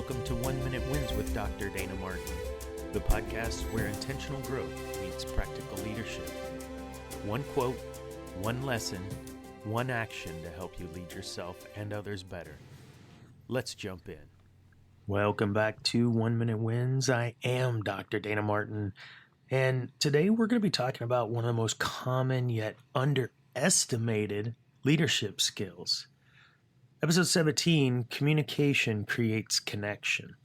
welcome to 1 Minute Wins with Dr. Dana Martin, the podcast where intentional growth meets practical leadership. One quote, one lesson, one action to help you lead yourself and others better. Let's jump in. Welcome back to 1 Minute Wins. I am Dr. Dana Martin, and today we're going to be talking about one of the most common yet underestimated leadership skills. Episode 17, Communication Creates Connection.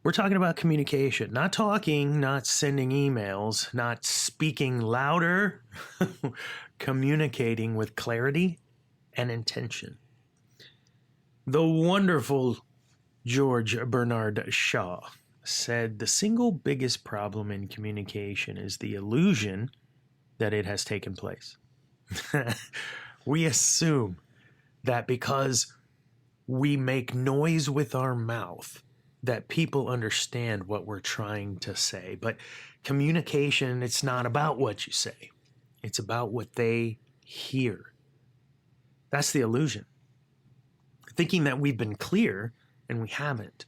We're talking about communication, not talking, not sending emails, not speaking louder, communicating with clarity and intention. The wonderful George Bernard Shaw said the single biggest problem in communication is the illusion that it has taken place. We assume that because we make noise with our mouth, that people understand what we're trying to say. But communication, it's not about what you say. It's about what they hear. That's the illusion. Thinking that we've been clear and we haven't.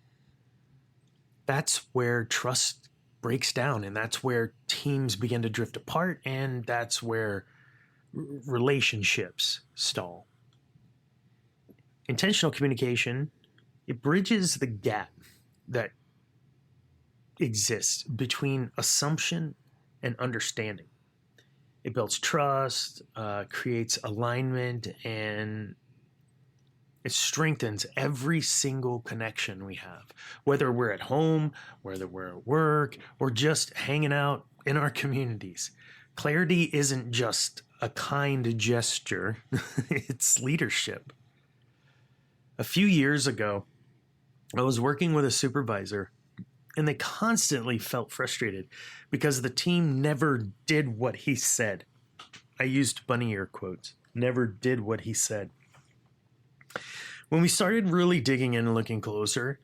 That's where trust breaks down, and that's where teams begin to drift apart, and that's where relationships stall. Intentional communication, it bridges the gap that exists between assumption and understanding. It builds trust, creates alignment, and it strengthens every single connection we have. Whether we're at home, whether we're at work, or just hanging out in our communities. Clarity isn't just a kind gesture, it's leadership. A few years ago, I was working with a supervisor, and they constantly felt frustrated because the team never did what he said. I used bunny ear quotes, never did what he said. When we started really digging in and looking closer,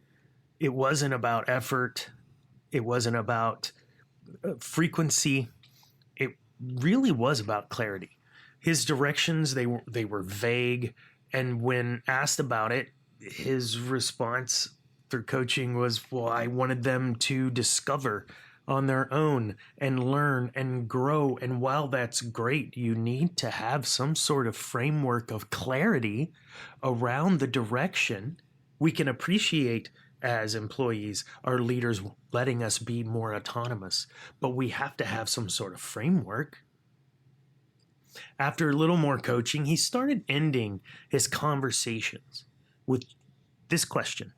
it wasn't about effort. It wasn't about frequency. It really was about clarity. His directions, they were vague. And when asked about it, his response through coaching was, well, I wanted them to discover on their own and learn and grow. And while that's great, you need to have some sort of framework of clarity around the direction. We can appreciate as employees, our leaders letting us be more autonomous, but we have to have some sort of framework. After a little more coaching, he started ending his conversations with this question.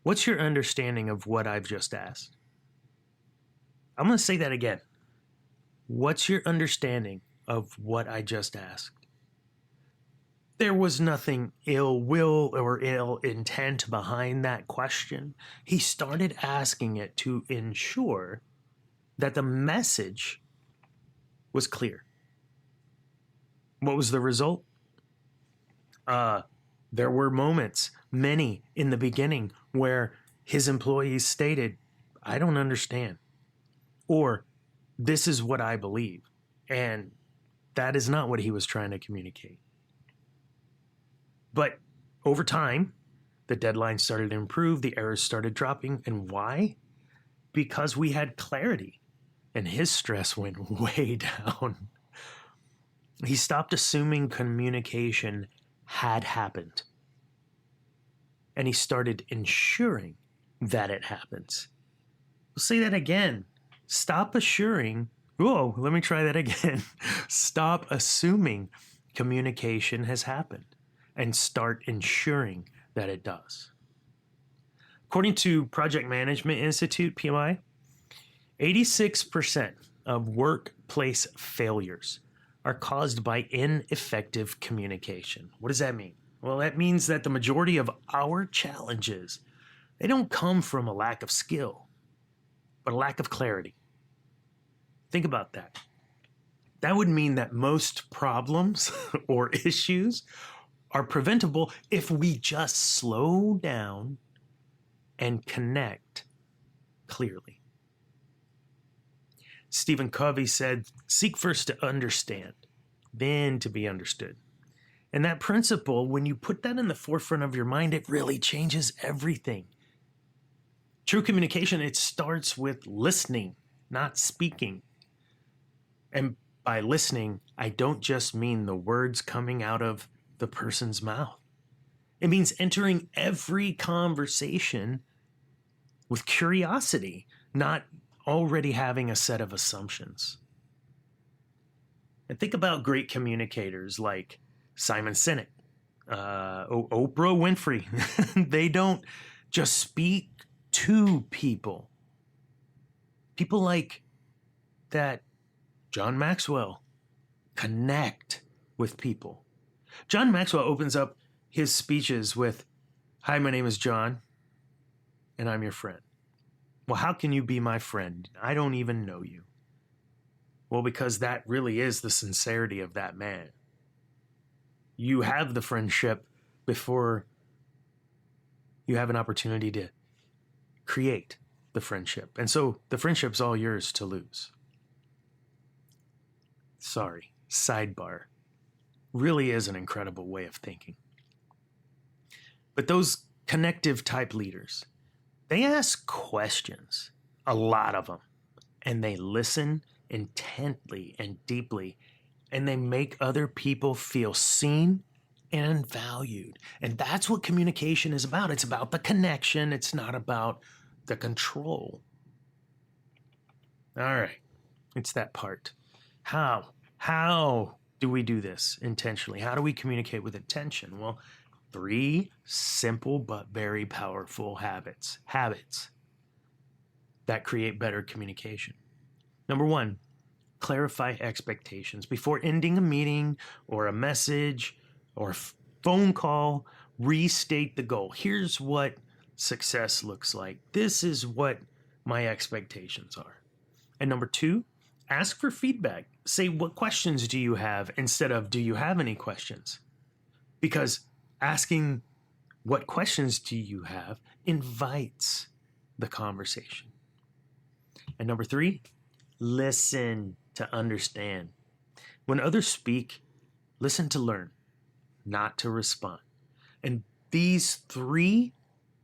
What's your understanding of what I've just asked? I'm going to say that again. What's your understanding of what I just asked? There was nothing ill will or ill intent behind that question. He started asking it to ensure that the message was clear. What was the result? There were moments, many in the beginning, where his employees stated, I don't understand. Or, this is what I believe. And that is not what he was trying to communicate. But over time, the deadlines started to improve, the errors started dropping. And why? Because we had clarity. And his stress went way down. He stopped assuming communication had happened. And he started ensuring that it happens. We'll say that again. Stop assuring. Whoa, let me try that again. Stop assuming communication has happened and start ensuring that it does. According to Project Management Institute, PMI, 86% of workplace failures are caused by ineffective communication. What does that mean? Well, that means that the majority of our challenges, they don't come from a lack of skill, but a lack of clarity. Think about that. That would mean that most problems or issues are preventable if we just slow down and connect clearly. Stephen Covey said, seek first to understand, then to be understood. And that principle, when you put that in the forefront of your mind, it really changes everything. True communication, it starts with listening, not speaking. And by listening, I don't just mean the words coming out of the person's mouth. It means entering every conversation with curiosity, not already having a set of assumptions. And think about great communicators like Simon Sinek, Oprah Winfrey. They don't just speak to people. People like that, John Maxwell, connect with people. John Maxwell opens up his speeches with, "Hi, my name is John, and I'm your friend." Well, how can you be my friend? I don't even know you. Well, because that really is the sincerity of that man. You have the friendship before you have an opportunity to create the friendship. And so the friendship's all yours to lose. Sorry, sidebar. Really is an incredible way of thinking. But those connective type leaders, they ask questions, a lot of them, and they listen intently and deeply, and they make other people feel seen and valued. And that's what communication is about. It's about the connection. It's not about the control. All right, it's that part. How do we do this intentionally? How do we communicate with intention? Well, 3 simple but very powerful habits that create better communication. Number 1, clarify expectations. Before ending a meeting or a message or a phone call, restate the goal. Here's what success looks like. This is what my expectations are. And number 2, ask for feedback. Say, what questions do you have instead of, do you have any questions? Because asking what questions do you have invites the conversation. And number 3, listen to understand. When others speak, listen to learn, not to respond. And these 3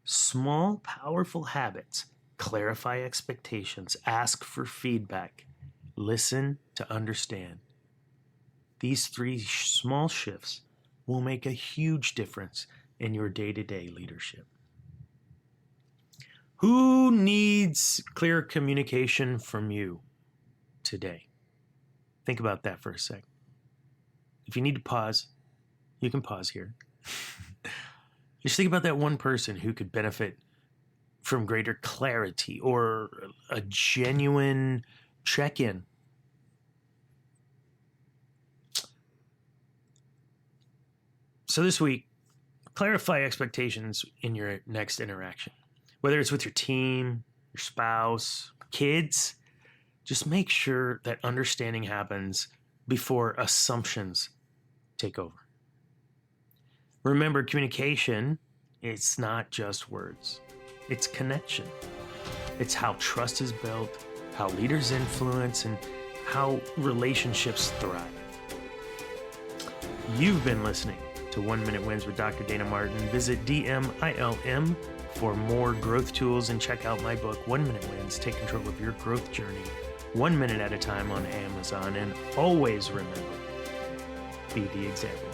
small, powerful habits, clarify expectations, ask for feedback, listen to understand. These 3 small shifts will make a huge difference in your day-to-day leadership. Who needs clear communication from you today? Think about that for a sec. If you need to pause, you can pause here. Just think about that one person who could benefit from greater clarity or a genuine check-in. So this week, clarify expectations in your next interaction. Whether it's with your team, your spouse, kids, just make sure that understanding happens before assumptions take over. Remember, communication, it's not just words. It's connection. It's how trust is built, how leaders influence, and how relationships thrive. You've been listening to 1 Minute Wins with Dr. Dana Martin. Visit DMILM for more growth tools and check out my book, 1 Minute Wins. Take control of your growth journey 1 minute at a time on Amazon. And always remember, be the example.